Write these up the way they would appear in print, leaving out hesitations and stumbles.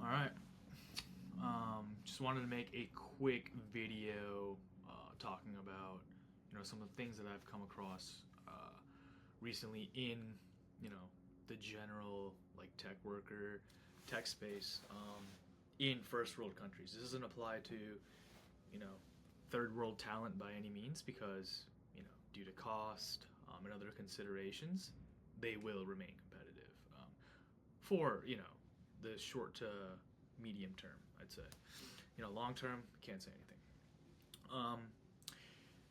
All right. Just wanted to make a quick video talking about some of the things that I've come across recently in the general like tech space in first world countries. This doesn't apply to you know third world talent by any means because due to cost and other considerations, they will remain competitive for the short to medium term, I'd say. Long term, can't say anything. Um,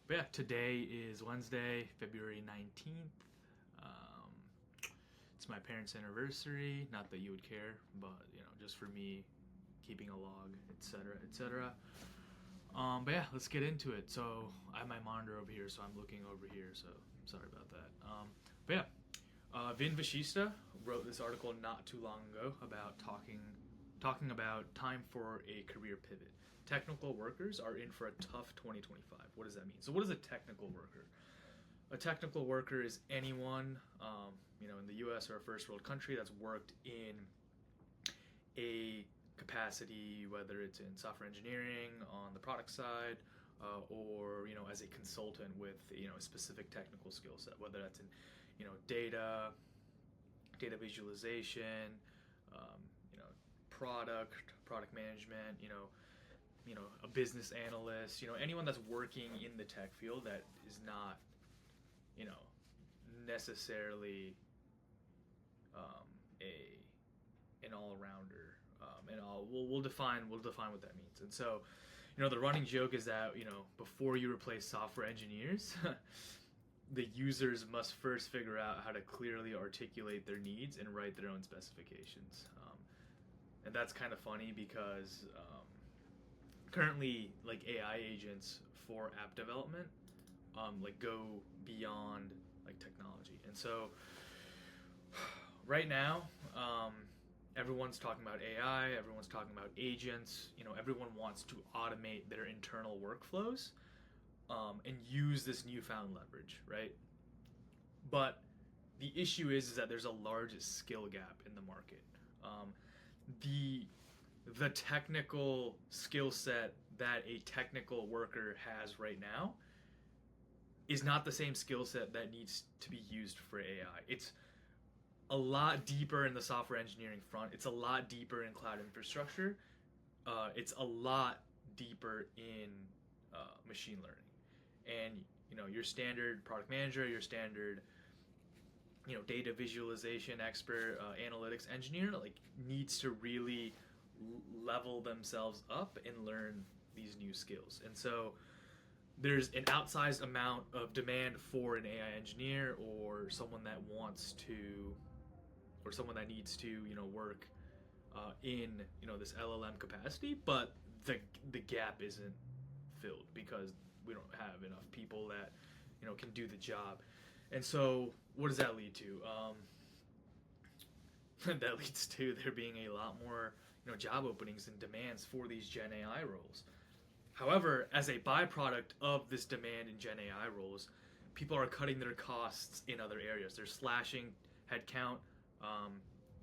but yeah, today is Wednesday, February 19th. Um, it's my parents' anniversary. Not that you would care, but just for me, keeping a log, etc., etc. But yeah, let's get into it. So I have my monitor over here, so I'm looking over here. So sorry about that. But yeah, Vin Vashista wrote this article not too long ago about talking about time for a career pivot. Technical workers are in for a tough 2025. What does that mean? So what is a technical worker? A technical worker is anyone, in the U.S. or a first world country that's worked in a capacity, whether it's in software engineering on the product side, or as a consultant with a specific technical skill set, whether that's in data visualization, um, you know product management, a business analyst, anyone that's working in the tech field that is not necessarily a an all-rounder, and we'll define what that means. And so the running joke is that before you replace software engineers the users must first figure out how to clearly articulate their needs and write their own specifications. And that's kind of funny because currently like AI agents for app development like go beyond like technology. And so right now everyone's talking about AI, everyone's talking about agents, everyone wants to automate their internal workflows and use this newfound leverage, right? But the issue is that there's a large skill gap in the market. The technical skill set that a technical worker has right now is not the same skill set that needs to be used for AI. It's a lot deeper in the software engineering front. It's a lot deeper in cloud infrastructure. It's a lot deeper in machine learning. And your standard product manager, your standard data visualization expert, analytics engineer, like needs to really level themselves up and learn these new skills. And so there's an outsized amount of demand for an AI engineer or someone that wants to, or someone that needs to work in this LLM capacity, but the gap isn't filled because we don't have enough people that can do the job. And so what does that lead to? That leads to there being a lot more job openings and demands for these Gen AI roles. However, as a byproduct of this demand in Gen AI roles, people are cutting their costs in other areas. They're slashing headcount,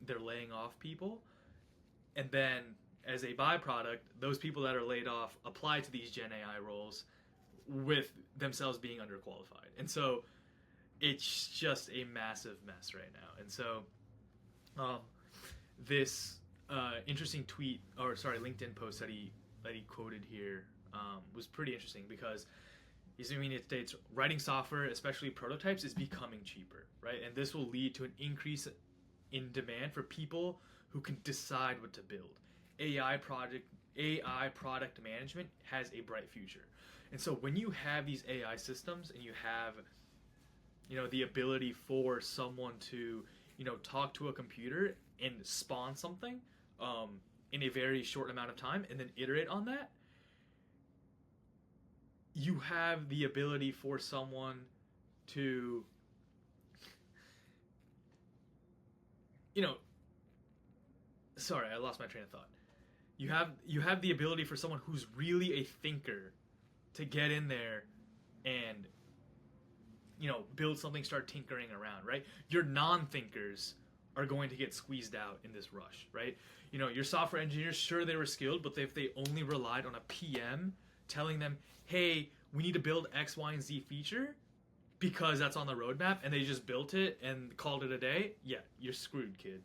they're laying off people, and then as a byproduct, those people that are laid off apply to these Gen AI roles with themselves being underqualified. And so it's just a massive mess right now. And so this interesting tweet, or sorry, LinkedIn post that he quoted here was pretty interesting because he's in the United States, writing software, especially prototypes, is becoming cheaper, right? And this will lead to an increase in demand for people who can decide what to build. AI product management has a bright future. And so when you have these AI systems and you have the ability for someone to talk to a computer and spawn something in a very short amount of time and then iterate on that, you have the ability for someone to sorry, I lost my train of thought. You have the ability for someone who's really a thinker to get in there and build something, start tinkering around, right? Your non-thinkers are going to get squeezed out in this rush, right? You know, your software engineers, sure, they were skilled, but if they only relied on a PM telling them, hey, we need to build X, Y, and Z feature because that's on the roadmap, and they just built it and called it a day, yeah, you're screwed, kid.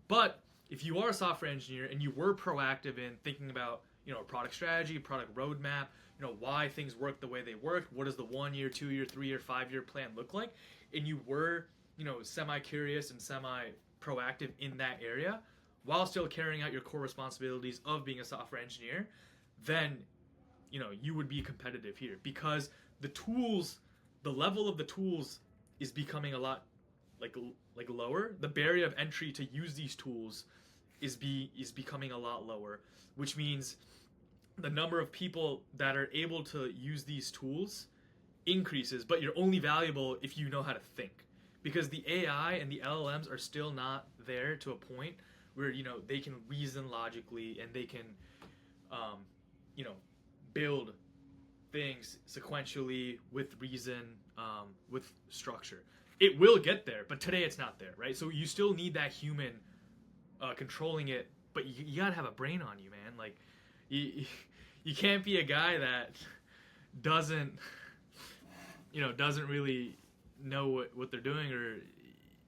But if you are a software engineer and you were proactive in thinking about, you know, product strategy, product roadmap, you know, why things work the way they work, what does the 1 year, 2 year, 3 year, 5 year plan look like, and you were, you know, semi-curious and semi-proactive in that area while still carrying out your core responsibilities of being a software engineer, then, you know, you would be competitive here because the tools, the level of the tools is becoming a lot like lower. The barrier of entry to use these tools is becoming a lot lower, which means the number of people that are able to use these tools increases, but you're only valuable if you know how to think. Because the AI and the LLMs are still not there to a point where, you know, they can reason logically and they can, you know, build things sequentially with reason, with structure. It will get there, but today it's not there, right? So you still need that human controlling it, but you gotta have a brain on you, man. Like, you can't be a guy that doesn't really know what they're doing, or,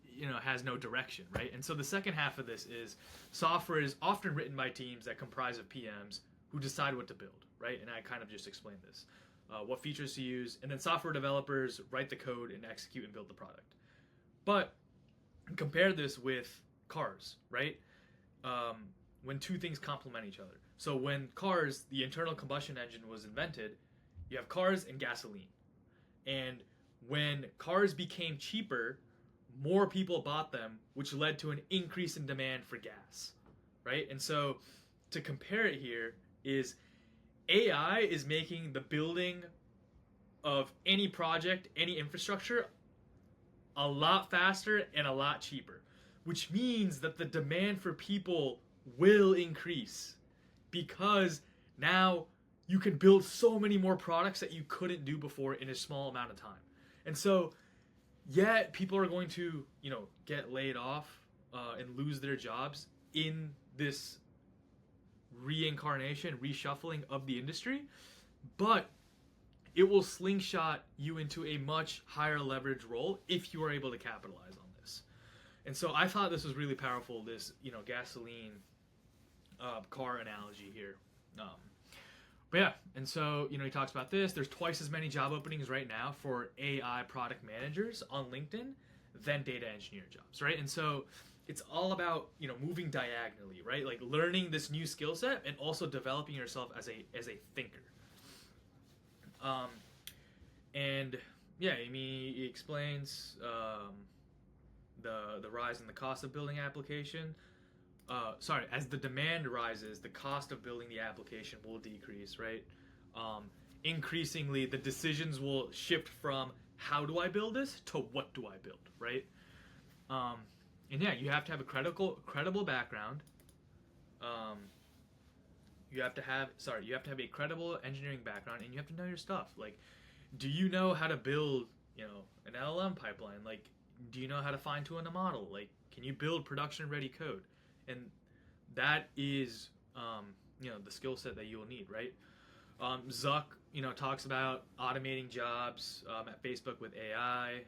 you know, has no direction, right? And so the second half of this is software is often written by teams that comprise of PMs who decide what to build, right? And I kind of just explained this. What features to use, and then software developers write the code and execute and build the product. But compare this with cars, right? When two things complement each other. So when cars, the internal combustion engine was invented, you have cars and gasoline. And when cars became cheaper, more people bought them, which led to an increase in demand for gas, right? And so to compare it here is AI is making the building of any project, any infrastructure, a lot faster and a lot cheaper, which means that the demand for people will increase because now you can build so many more products that you couldn't do before in a small amount of time. And so, yeah, people are going to, you know, get laid off and lose their jobs in this reincarnation, reshuffling of the industry, but it will slingshot you into a much higher leverage role if you are able to capitalize on this. And so I thought this was really powerful, this, you know, gasoline car analogy here. But yeah, and so, you know, he talks about this. There's twice as many job openings right now for AI product managers on LinkedIn than data engineer jobs, right? And so it's all about, you know, moving diagonally, right? Like learning this new skill set and also developing yourself as a thinker. And yeah, I mean, he explains the rise in the cost of building application. As the demand rises, the cost of building the application will decrease, right? Increasingly, the decisions will shift from how do I build this to what do I build, right? And yeah, you have to have a credible background. You have to have a credible engineering background, and you have to know your stuff. Like, do you know how to build, you know, an LLM pipeline? Like, do you know how to fine tune a model? Like, can you build production ready code? And that is, you know, the skill set that you will need, right? Zuck, you know, talks about automating jobs at Facebook with AI,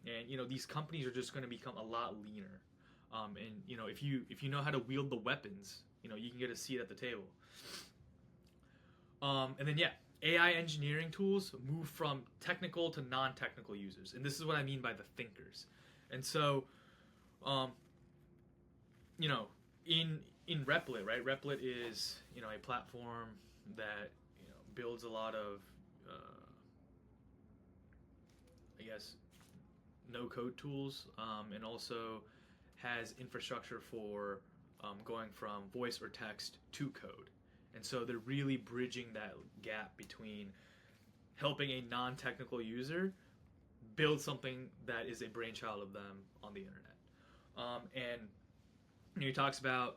and you know, these companies are just going to become a lot leaner. And you know, if you know how to wield the weapons, you know, you can get a seat at the table. And then yeah, AI engineering tools move from technical to non-technical users, and this is what I mean by the thinkers. And so, you know, in Replit, right? Replit is, you know, a platform that, you know, builds a lot of, I guess, no-code tools, and also has infrastructure for going from voice or text to code. And so they're really bridging that gap between helping a non-technical user build something that is a brainchild of them on the internet. And he talks about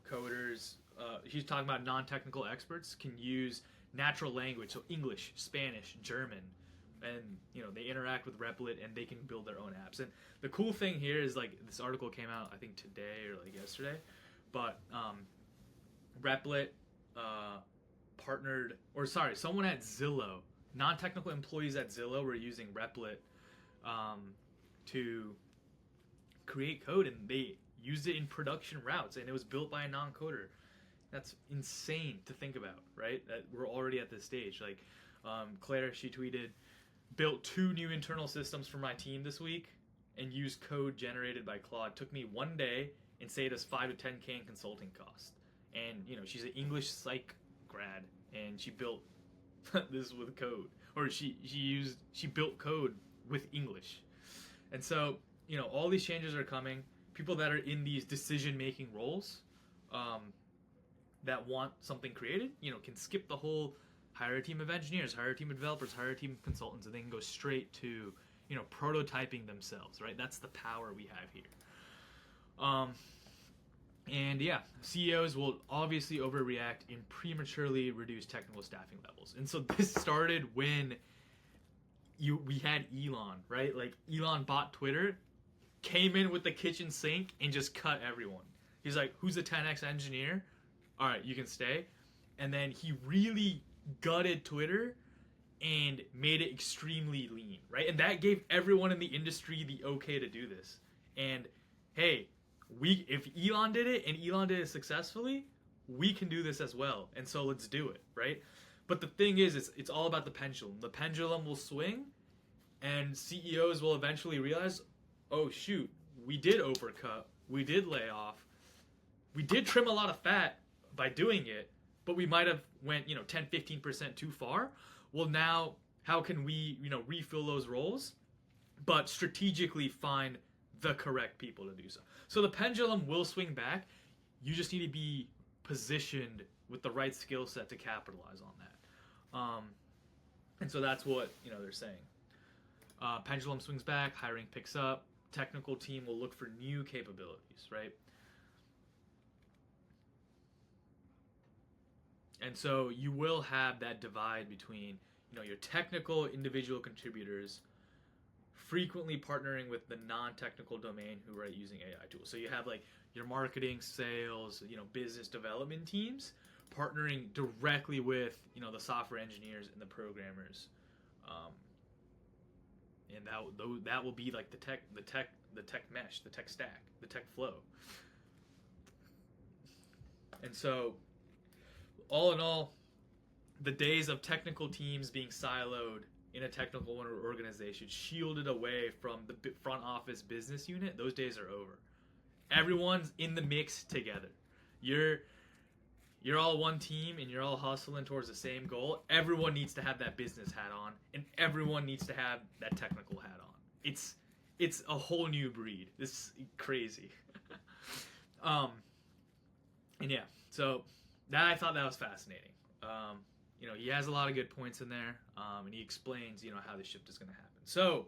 coders. He's talking about non-technical experts can use natural language, so English, Spanish, German, and they interact with Replit and they can build their own apps. And the cool thing here is like this article came out I think today or like yesterday, but Replit someone at Zillow, non-technical employees at Zillow were using Replit to create code, and they used it in production routes, and it was built by a non-coder. That's insane to think about, right? That we're already at this stage. Like Claire, she tweeted, built 2 new internal systems for my team this week and used code generated by Claude. Took me 1 day and saved us $5 to $10K in consulting cost. And she's an English psych grad, and she built this with code, or she built code with English. And so all these changes are coming. People that are in these decision-making roles, that want something created, can skip the whole hire a team of engineers, hire a team of developers, hire a team of consultants, and they can go straight to, prototyping themselves, right? That's the power we have here. And yeah, CEOs will obviously overreact and prematurely reduce technical staffing levels. And so this started when we had Elon, right? Like Elon bought Twitter, came in with the kitchen sink and just cut everyone. He's like, who's a 10x engineer? All right, you can stay. And then he really gutted Twitter and made it extremely lean, right? And that gave everyone in the industry the okay to do this. And hey, if Elon did it and Elon did it successfully, we can do this as well. And so let's do it, right? But the thing is, it's all about the pendulum. The pendulum will swing, and CEOs will eventually realize, oh shoot, we did overcut, we did lay off, we did trim a lot of fat by doing it, but we might have went 10-15% too far. Well, now how can we refill those roles, but strategically find the correct people to do so? So the pendulum will swing back. You just need to be positioned with the right skill set to capitalize on that. And so that's what they're saying. Pendulum swings back, hiring picks up, technical team will look for new capabilities, right? And so you will have that divide between your technical individual contributors frequently partnering with the non-technical domain who are using AI tools. So you have like your marketing, sales, business development teams partnering directly with the software engineers and the programmers, and that will be like the tech mesh, the tech stack, the tech flow. And so, all in all, the days of technical teams being siloed in a technical organization, shielded away from the front office business unit, those days are over. Everyone's in the mix together. You're all one team and you're all hustling towards the same goal. Everyone needs to have that business hat on, and everyone needs to have that technical hat on. It's a whole new breed. This is crazy. And yeah, so I thought that was fascinating. He has a lot of good points in there, and he explains, how the shift is going to happen. So,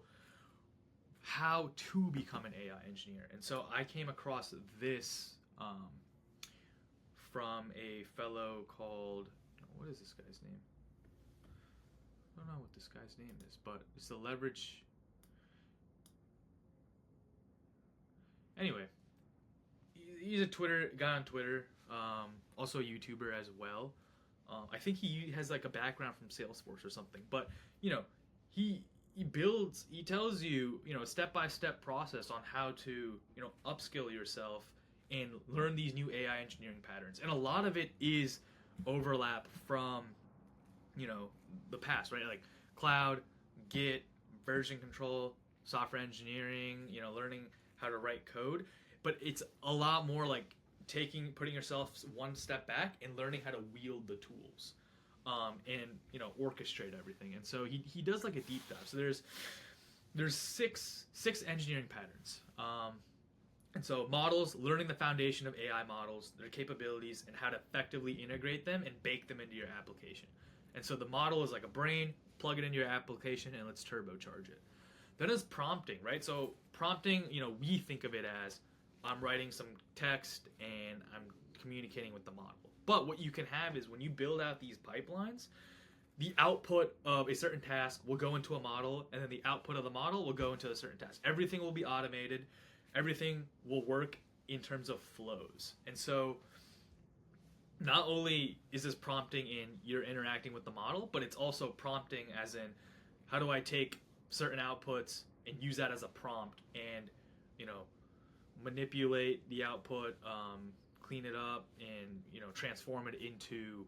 how to become an AI engineer. And so I came across this from a fellow called, what is this guy's name? I don't know what this guy's name is, but it's the leverage. Anyway, he's a guy on Twitter, also a YouTuber as well. I think he has like a background from Salesforce or something, but he tells you a step-by-step process on how to upskill yourself and learn these new AI engineering patterns. And a lot of it is overlap from the past, right? Like cloud, Git, version control, software engineering, learning how to write code, but it's a lot more like putting yourself one step back and learning how to wield the tools, and orchestrate everything. And so he does like a deep dive. So there's six engineering patterns. And so models, learning the foundation of AI models, their capabilities, and how to effectively integrate them and bake them into your application. And so the model is like a brain, plug it into your application, and let's turbocharge it. Then is prompting, right? So prompting, we think of it as I'm writing some text and I'm communicating with the model. But what you can have is when you build out these pipelines, the output of a certain task will go into a model, and then the output of the model will go into a certain task. Everything will be automated. Everything will work in terms of flows. And so not only is this prompting in you're interacting with the model, but it's also prompting as in how do I take certain outputs and use that as a prompt and, you know, manipulate the output, clean it up, and, you know, transform it into,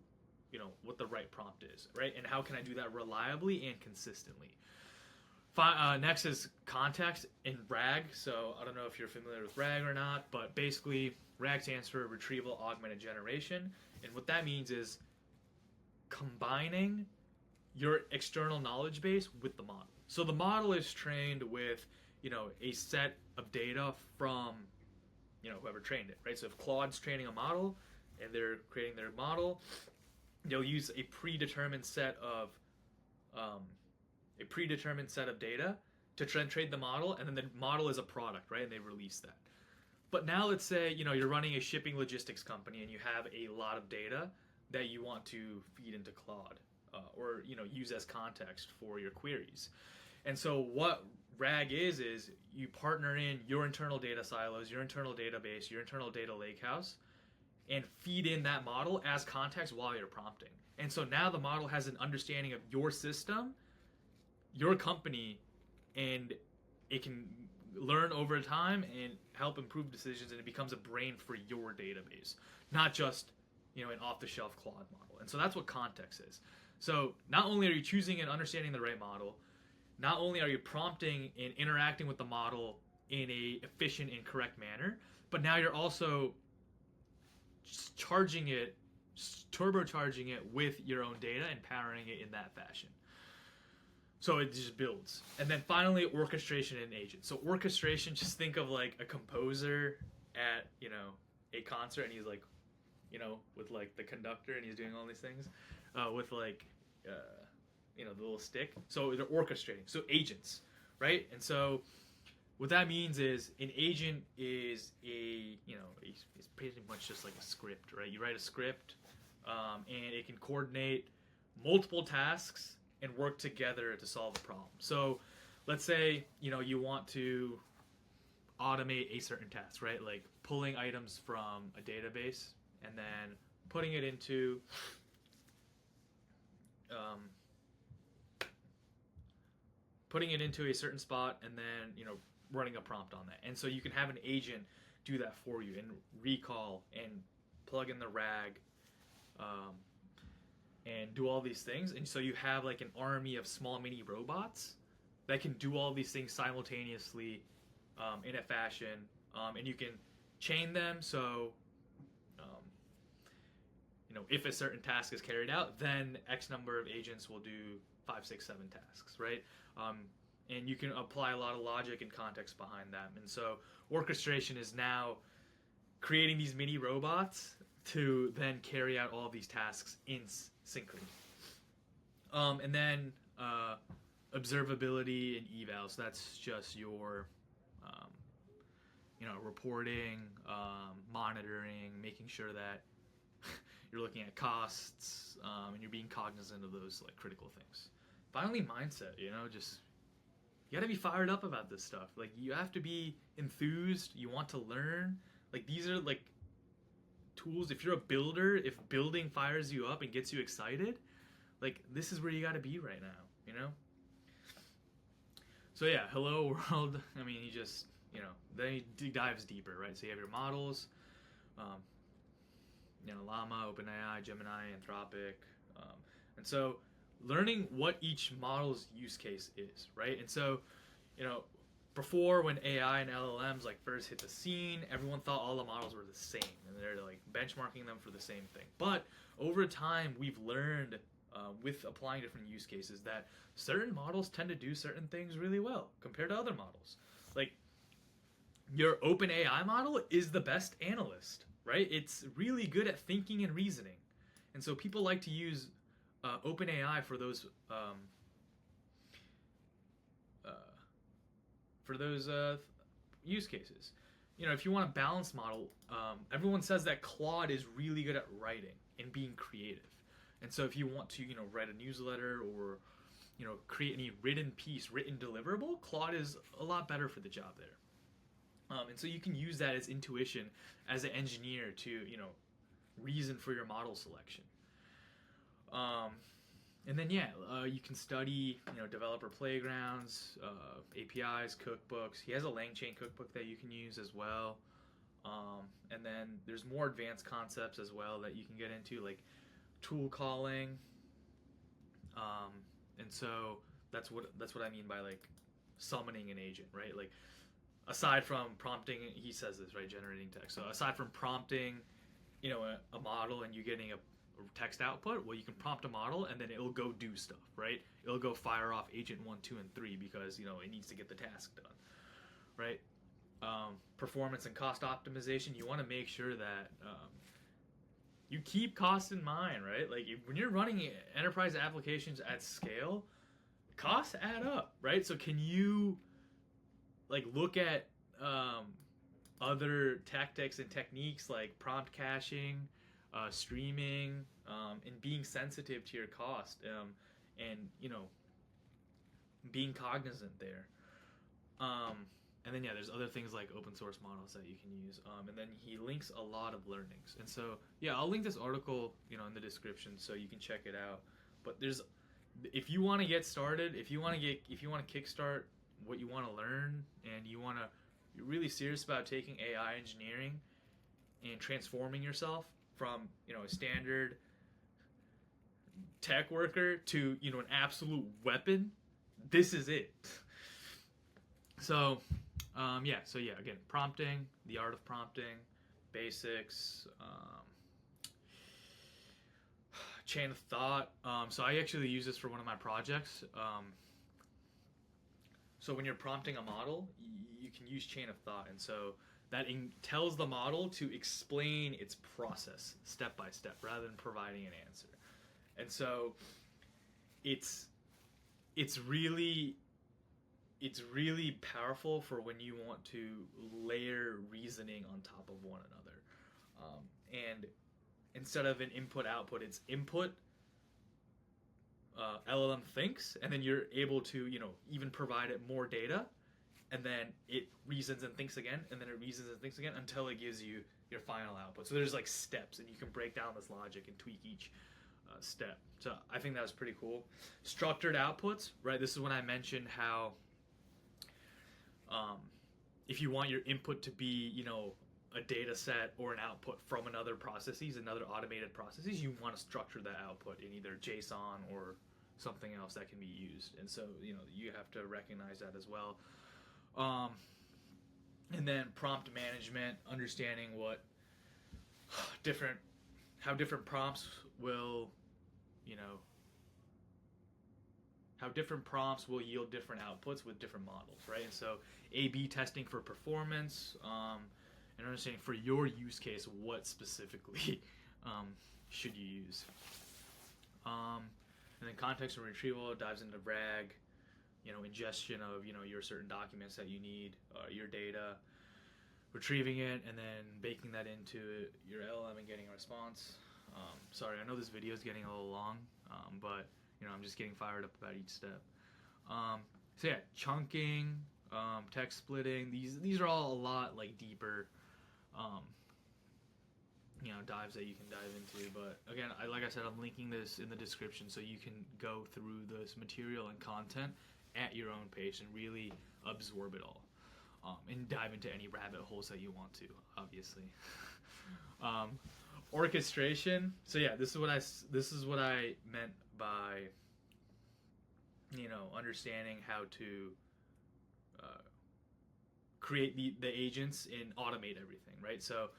you know, what the right prompt is, right? And how can I do that reliably and consistently? Next is context in RAG. So I don't know if you're familiar with RAG or not, but basically RAG stands for Retrieval Augmented Generation. And what that means is combining your external knowledge base with the model. So the model is trained with, you know, a set of data from, you know, whoever trained it, right? So if Claude's training a model and they're creating their model, they'll use a predetermined set of data to train the model, and then the model is a product, right? And they release that. But now let's say, you know, you're running a shipping logistics company and you have a lot of data that you want to feed into Claude, or, you know, use as context for your queries. And so what RAG is you partner in your internal data silos, your internal database, your internal data lakehouse, and feed in that model as context while you're prompting. And so now the model has an understanding of your system, your company, and it can learn over time and help improve decisions, and it becomes a brain for your database, not just, you know, an off-the-shelf Claude model. And so that's what context is. So not only are you choosing and understanding the right model, not only are you prompting and interacting with the model in a efficient and correct manner, but now you're also charging it, turbocharging it with your own data and powering it in that fashion. So it just builds. And then finally, orchestration and agent. So orchestration, just think of like a composer at, you know, a concert, and he's like, you know, with like the conductor, and he's doing all these things with like, you know, the little stick. So they're orchestrating. So agents, right? And so what that means is an agent is a, you know, it's pretty much just like a script, right? You write a script, and it can coordinate multiple tasks and work together to solve a problem. So let's say, you know, you want to automate a certain task, right? Like pulling items from a database and then putting it into a certain spot, and then, you know, running a prompt on that. And so you can have an agent do that for you and recall and plug in the RAG, and do all these things. And so you have like an army of small mini robots that can do all these things simultaneously, in a fashion, and you can chain them. So, you know, if a certain task is carried out, then X number of agents will do 5, 6, 7 tasks, right? And you can apply a lot of logic and context behind them. And so orchestration is now creating these mini robots to then carry out all of these tasks in synchrony. And then observability and evals. That's just your, you know, reporting, monitoring, making sure that you're looking at costs, and you're being cognizant of those like critical things. Finally, mindset. You know, just you got to be fired up about this stuff. Like, you have to be enthused. You want to learn. Like, these are like tools. If you're a builder, if building fires you up and gets you excited, like, this is where you got to be right now, you know? So yeah, hello world. I mean, he just, you know, then he dives deeper, right? So you have your models, you know, Llama, OpenAI, Gemini, Anthropic. And so learning what each model's use case is, right? And so, you know, before, when AI and LLMs like first hit the scene, everyone thought all the models were the same, and they're like benchmarking them for the same thing. But over time, we've learned, with applying different use cases, that certain models tend to do certain things really well compared to other models. Like, your OpenAI model is the best analyst, right? It's really good at thinking and reasoning. And so people like to use OpenAI for those use cases. You know, if you want a balanced model, everyone says that Claude is really good at writing and being creative. And so if you want to, write a newsletter or, create any written piece, written deliverable, Claude is a lot better for the job there. And so you can use that as intuition as an engineer to, reason for your model selection. And then you can study, developer playgrounds, APIs, cookbooks. He has a LangChain cookbook that you can use as well. And then there's more advanced concepts as well that you can get into, like tool calling. And so that's what I mean by like summoning an agent, right? Like aside from prompting, he says this, right? Generating text. So aside from prompting, a model and you getting a text output, well, you can prompt a model and then it'll go do stuff, right? It'll go fire off agent 1, 2, and 3 because it needs to get the task done, right? Performance and cost optimization, you want to make sure that you keep costs in mind, right? Like when you're running enterprise applications at scale, costs add up, right? So can you like look at other tactics and techniques like prompt caching, streaming, and being sensitive to your cost, and being cognizant there. And then there's other things like open source models that you can use. And then he links a lot of learnings. And so I'll link this article in the description so you can check it out. But if you want to get started, if you want to kickstart what you want to learn, and you're really serious about taking AI engineering and transforming yourself from a standard tech worker to an absolute weapon, this is it. So again, prompting, the art of prompting, basics, chain of thought. So I actually use this for one of my projects. So when you're prompting a model, you can use chain of thought, and so that tells the model to explain its process step by step rather than providing an answer. And so it's really powerful for when you want to layer reasoning on top of one another. And instead of an input-output, it's input, LLM thinks, and then you're able to, even provide it more data, and then it reasons and thinks again, and then it reasons and thinks again until it gives you your final output. So there's like steps, and you can break down this logic and tweak each step. So I think that was pretty cool. Structured outputs, right? This is when I mentioned how if you want your input to be, a data set or an output from another automated processes, you want to structure that output in either JSON or something else that can be used. And so, you have to recognize that as well. And then prompt management, understanding how different prompts will, how different prompts will yield different outputs with different models, right? And so A/B testing for performance, and understanding for your use case what specifically should you use. And then context and retrieval dives into RAG, ingestion of your certain documents that you need, your data, retrieving it, and then baking that into your LLM and getting a response. Sorry, I know this video is getting a little long, but I'm just getting fired up about each step. Chunking, text splitting. These are all a lot like deeper, dives that you can dive into. But again, like I said, I'm linking this in the description so you can go through this material and content at your own pace and really absorb it all, and dive into any rabbit holes that you want to, obviously. Orchestration. So this is what I meant by understanding how to create the agents and automate everything, right? So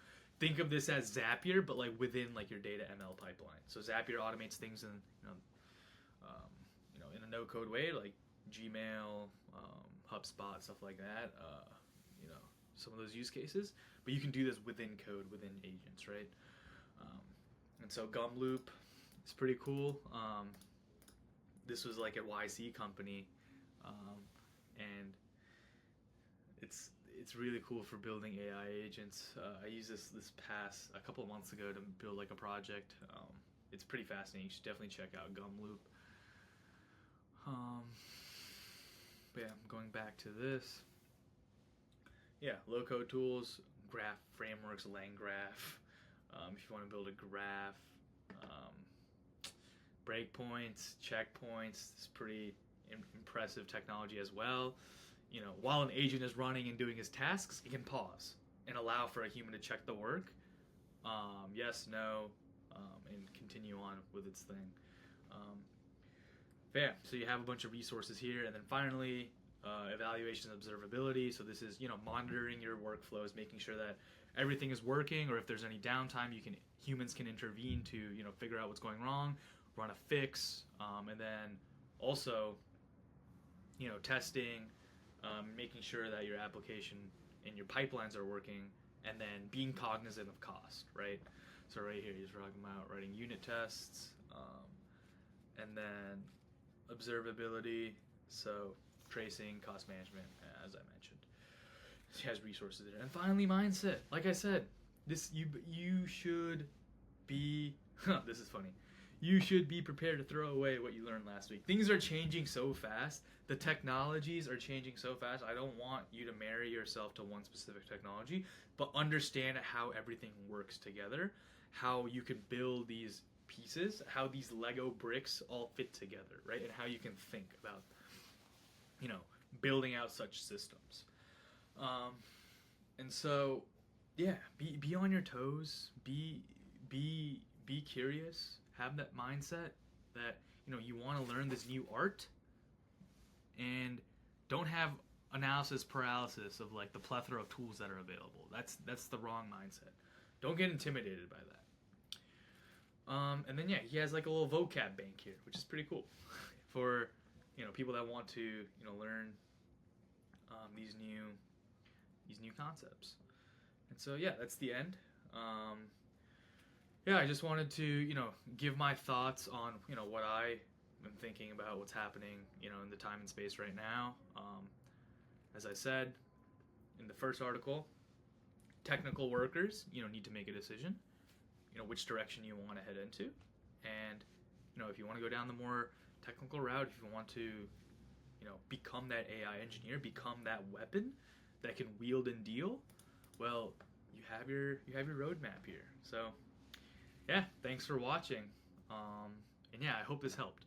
think of this as Zapier, but like within like your data ML pipeline. So Zapier automates things in in a no-code way, like Gmail, HubSpot, stuff like that. Some of those use cases, but you can do this within code, within agents, right? And so Gumloop is pretty cool. This was like a YC company, and it's really cool for building AI agents. I used this a couple of months ago to build like a project, it's pretty fascinating. You should definitely check out Gumloop. But yeah, going back to this. Yeah, low-code tools, graph frameworks, LangGraph. If you want to build a graph, breakpoints, checkpoints, it's pretty impressive technology as well. While an agent is running and doing his tasks, it can pause and allow for a human to check the work. Yes, no, and continue on with its thing. Yeah, so you have a bunch of resources here, and then finally, evaluation and observability. So this is monitoring your workflows, making sure that everything is working, or if there's any downtime, humans can intervene to figure out what's going wrong, run a fix, and then also testing, making sure that your application and your pipelines are working, and then being cognizant of cost, right? So right here, he's talking about writing unit tests, and then observability, so tracing, cost management, as I mentioned. He has resources there. And finally, mindset. Like I said, you should be, this is funny, you should be prepared to throw away what you learned last week. Things are changing so fast. The technologies are changing so fast. I don't want you to marry yourself to one specific technology, but understand how everything works together, how you can build these pieces, how these Lego bricks all fit together, right? And how you can think about, building out such systems. And so, yeah, be on your toes, be curious, have that mindset that you want to learn this new art, and don't have analysis paralysis of like the plethora of tools that are available. That's the wrong mindset. Don't get intimidated by that. And then yeah, he has like a little vocab bank here, which is pretty cool for people that want to learn these new concepts. And so yeah, that's the end. Yeah, I just wanted to give my thoughts on what I am thinking about what's happening in the time and space right now. As I said in the first article, technical workers need to make a decision which direction you want to head into, and if you want to go down the more technical route, if you want to become that AI engineer, become that weapon that can wield and deal, well, you have your roadmap here. So yeah, thanks for watching, and yeah, I hope this helped.